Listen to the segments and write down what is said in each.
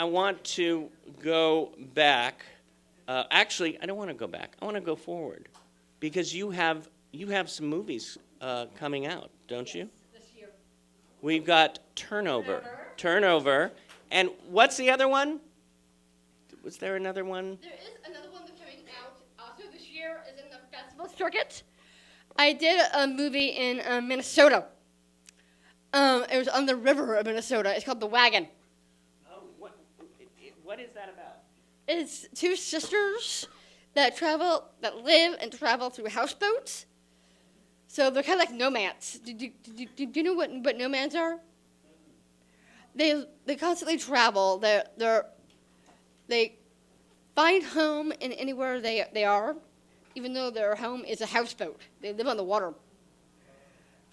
want to go back. Actually, I don't want to go back. I want to go forward, because you have some movies coming out, don't you? This year. We've got Turnover, and what's the other one? Was there another one? There is another one that's coming out also this year. Is in the festival circuit. I did a movie in Minnesota. It was on the river of Minnesota. It's called The Wagon. Oh, what is that about? It's two sisters that live and travel through houseboats. So they're kind of like nomads. Do you know what nomads are? They constantly travel. They find home in anywhere they are, even though their home is a houseboat. They live on the water.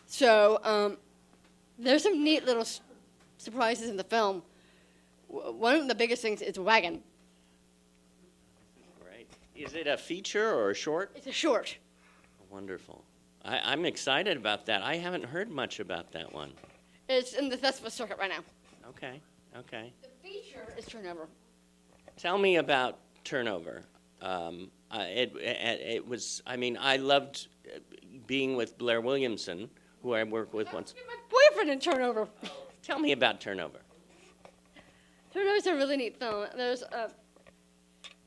So there's some neat little surprises in the film. One of the biggest things is a wagon. Right. Is it a feature or a short? It's a short. Wonderful. I'm excited about that. I haven't heard much about that one. It's in the festival circuit right now. Okay. The feature is Turnover. Tell me about Turnover. It was. I mean, I loved being with Blair Williamson, who I worked with once. My boyfriend in Turnover. Tell me about Turnover. Turnover's a really neat film. There's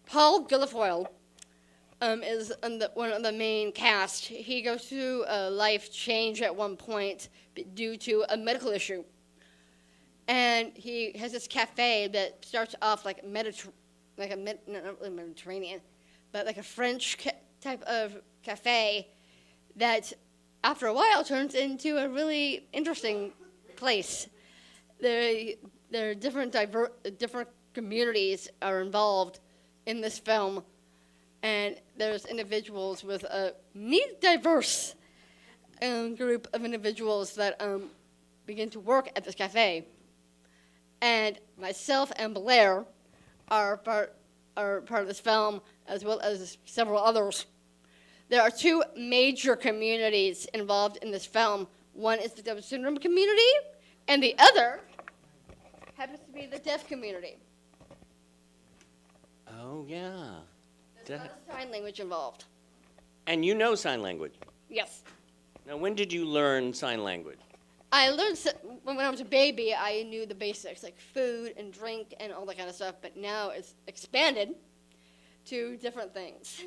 Paul Guilfoyle is one of the main cast. He goes through a life change at one point due to a medical issue. And he has this cafe that starts off like not really Mediterranean, but like a French type of cafe that after a while turns into a really interesting place. There are different communities are involved in this film, and there's individuals with a neat, diverse group of individuals that begin to work at this cafe. And myself and Blair are part of this film, as well as several others. There are two major communities involved in this film. One is the Down syndrome community, and the other happens to be the deaf community. Oh, yeah. There's a lot of sign language involved. And you know sign language? Yes. Now, when did you learn sign language? I learned when I was a baby. I knew the basics, like food and drink and all that kind of stuff. But now it's expanded to different things.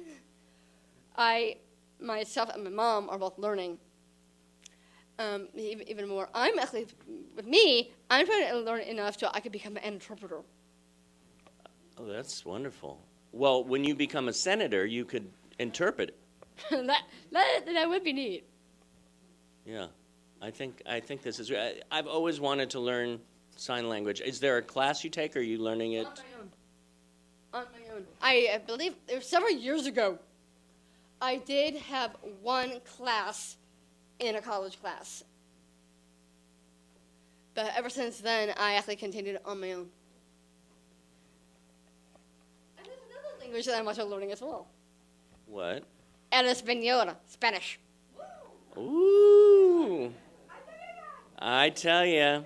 Myself and my mom are both learning even more. I'm trying to learn enough so I could become an interpreter. Oh, that's wonderful. Well, when you become a senator, you could interpret it. that would be neat. Yeah. I think this is. I've always wanted to learn sign language. Is there a class you take, or are you learning it? On my own. I believe it was several years ago. I did have one class in a college class, but ever since then, I actually continued on my own. And there's another language that I'm also learning as well. What? El Español, Spanish. Ooh. I tell ya.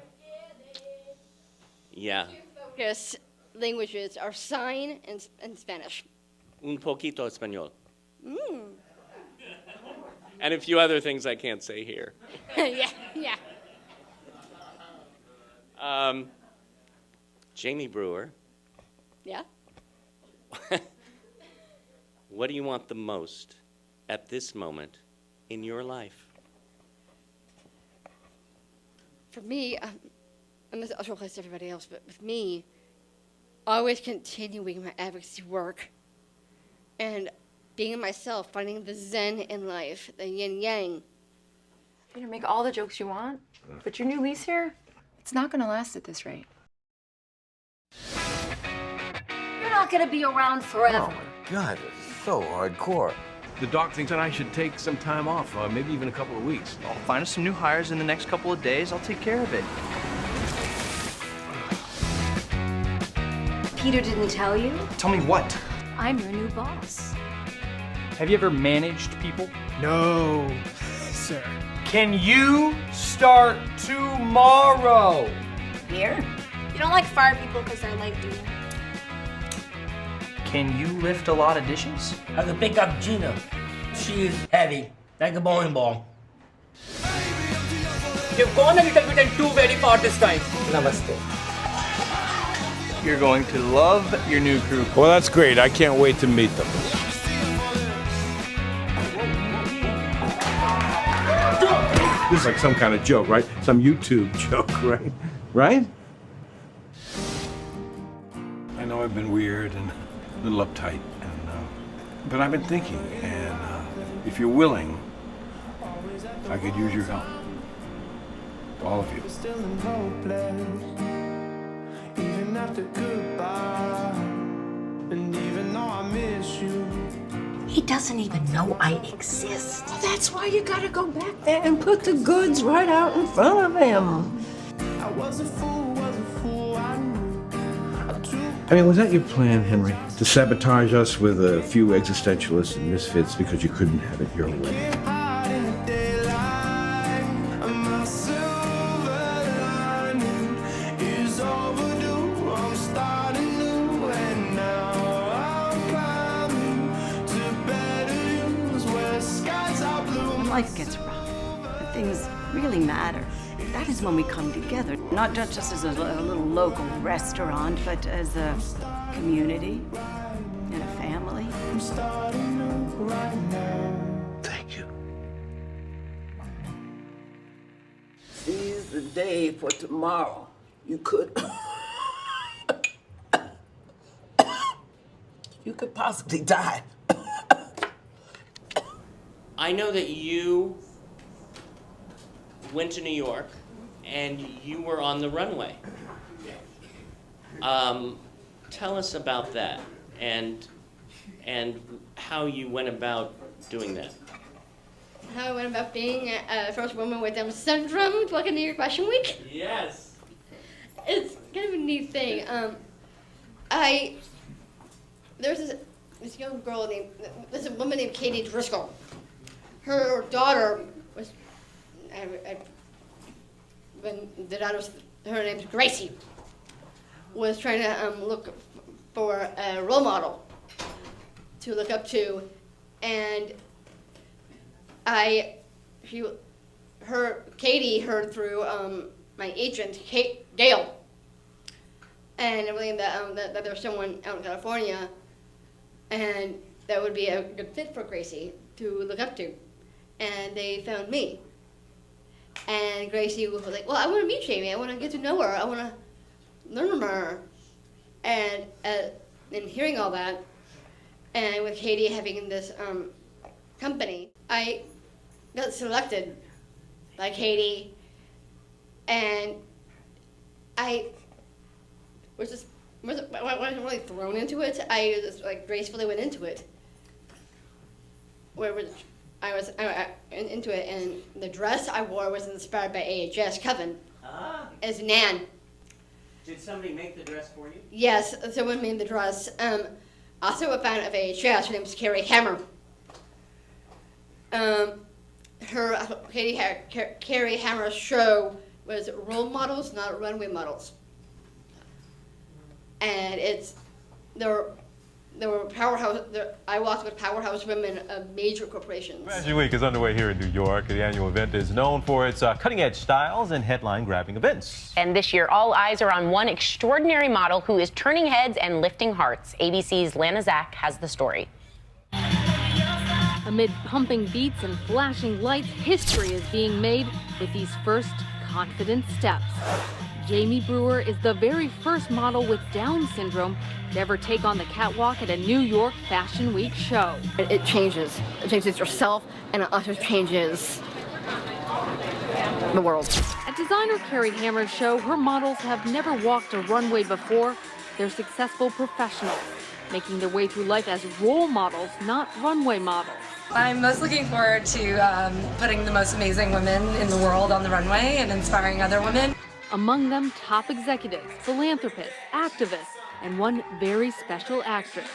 Yeah. Focus languages are sign and Spanish. Un poquito español. Mm. And a few other things I can't say here. yeah. Jamie Brewer. Yeah? What do you want the most at this moment in your life? For me, I'm this also close to everybody else, but with me, always continuing my advocacy work and being myself, finding the zen in life, the yin-yang. You can make all the jokes you want, but your new lease here, it's not gonna last at this rate. You're not gonna be around forever. Oh my God, it's so hardcore. The doc thinks that I should take some time off, maybe even a couple of weeks. I'll find us some new hires in the next couple of days. I'll take care of it. Peter didn't tell you? Tell me what? I'm your new boss. Have you ever managed people? No, sir. Can you start tomorrow? Here? You don't like fire people because they're light duty. Can you lift a lot of dishes? I can pick up Gina. She is heavy, like a bowling ball. You've gone a little bit and too very far this time. Namaste. You're going to love your new crew. Well, that's great. I can't wait to meet them. This is like some kind of joke, right? Some YouTube joke, right? Right? I know I've been weird and a little uptight, but I've been thinking, and if you're willing, I could use your help. All of you. Even after goodbye, and even though I miss you. He doesn't even know I exist. Well, that's why you gotta go back there and put the goods right out in front of him. I was a fool, I knew. I mean, was that your plan, Henry? To sabotage us with a few existentialists and misfits because you couldn't have it your way? Life gets rough, but things really matter. That is when we come together, not just as a little local restaurant, but as a community and a family. Thank you. Seize the day for tomorrow. You could... you could possibly die. I know that you went to New York and you were on the runway. Tell us about that and how you went about doing that. How I went about being a first woman with Down syndrome to like a New York Fashion Week. Yes. It's kind of a neat thing. There's this young girl there's a woman named Katie Driscoll. Her daughter was, her name's Gracie, was trying to look for a role model to look up to, and Katie heard through my agent, Gail, and everything that there's someone out in California, and that would be a good fit for Gracie to look up to. And they found me. And Gracie was like, well, I want to meet Jamie. I want to get to know her. I want to learn from her. And hearing all that, and with Katie having this company, I got selected by Katie, and I wasn't really thrown into it. I just like gracefully went into it. I was into it, and the dress I wore was inspired by AHS Coven as Nan. Did somebody make the dress for you? Yes, someone made the dress. Also a fan of AHS. Her name is Carrie Hammer. Carrie Hammer's show was role models, not runway models. And there were I walked with powerhouse women of major corporations. Fashion Week is underway here in New York. The annual event is known for its cutting-edge styles and headline-grabbing events. And this year, all eyes are on one extraordinary model who is turning heads and lifting hearts. ABC's Lana Zach has the story. Amid pumping beats and flashing lights, history is being made with these first confident steps. Jamie Brewer is the very first model with Down syndrome to ever take on the catwalk at a New York Fashion Week show. It changes. It changes yourself, and it also changes the world. At designer Carrie Hammer's show, her models have never walked a runway before. They're successful professionals, making their way through life as role models, not runway models. I'm most looking forward to putting the most amazing women in the world on the runway and inspiring other women. Among them, top executives, philanthropists, activists, and one very special actress.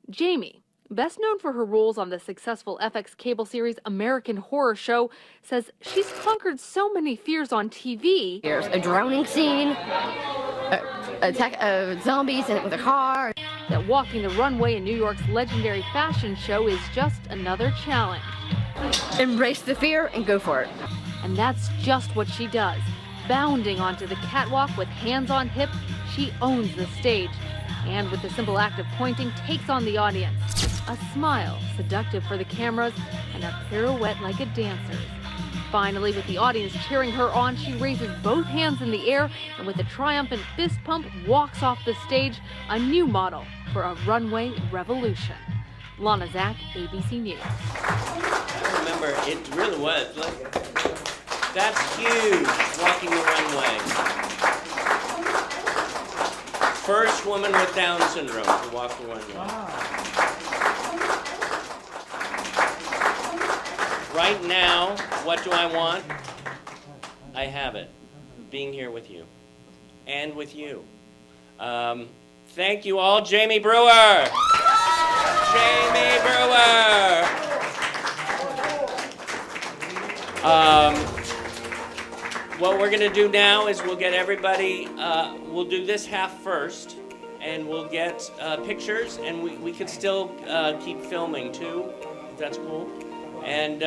Jamie, best known for her roles on the successful FX cable series American Horror Show, says she's conquered so many fears on TV. There's a drowning scene, attack zombies in it with a car. That walking the runway in New York's legendary fashion show is just another challenge. Embrace the fear and go for it. And that's just what she does. Bounding onto the catwalk with hands on hip, she owns the stage. And with the simple act of pointing, takes on the audience. A smile, seductive for the cameras, and a pirouette like a dancer's. Finally, with the audience cheering her on, she raises both hands in the air and with a triumphant fist pump, walks off the stage, a new model for a runway revolution. Lana Zach, ABC News. I remember, it really was. Look, that's huge, walking the runway. First woman with Down syndrome to walk the runway. Right now, what do I want? I have it. Being here with you. And with you. Thank you all. Jamie Brewer! Jamie Brewer! What we're going to do now is we'll get everybody, we'll do this half first, and we'll get pictures, and we could still keep filming too, if that's cool. And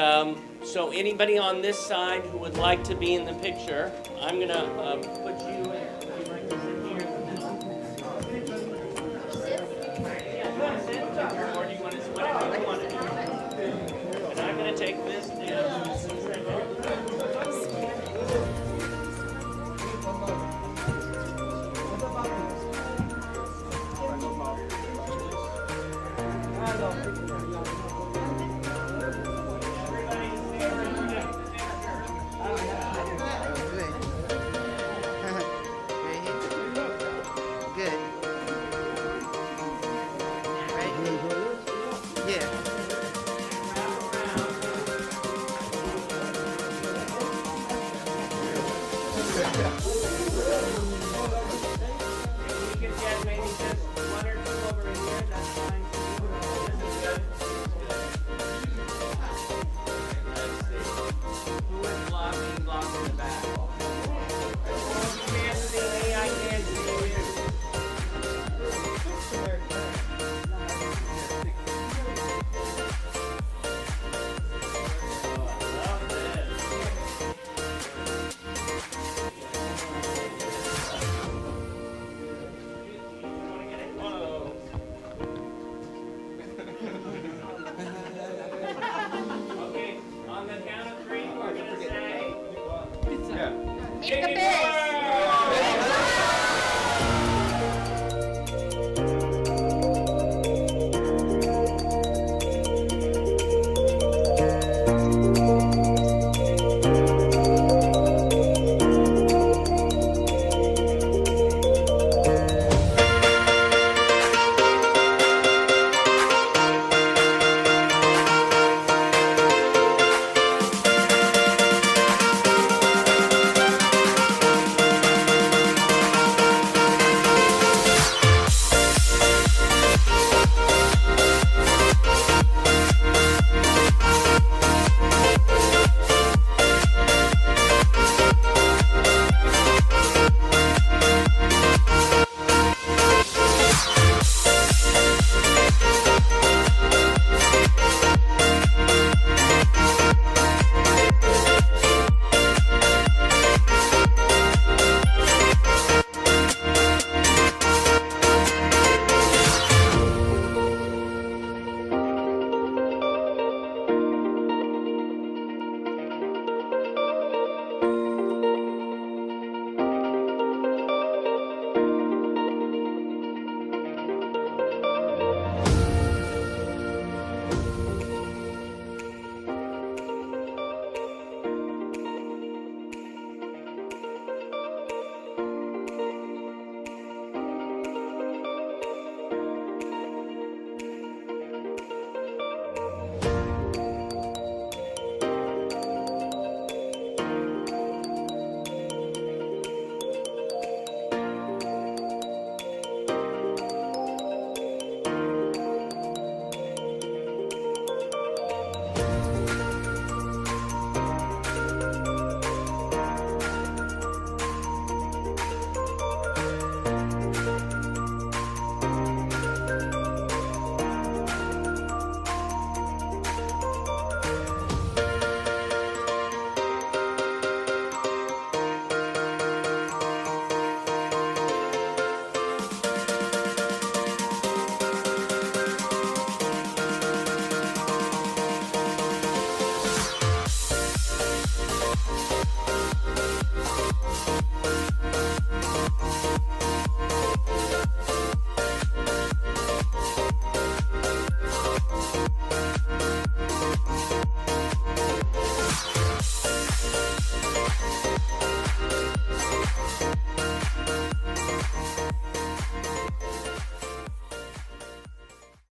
so anybody on this side who would like to be in the picture, I'm going to put you in. Would you like to sit here? Yeah, you want to sit? Or do you want to sit? Whatever you want to do. And I'm going to take this down. You can get maybe just one or two over here. That's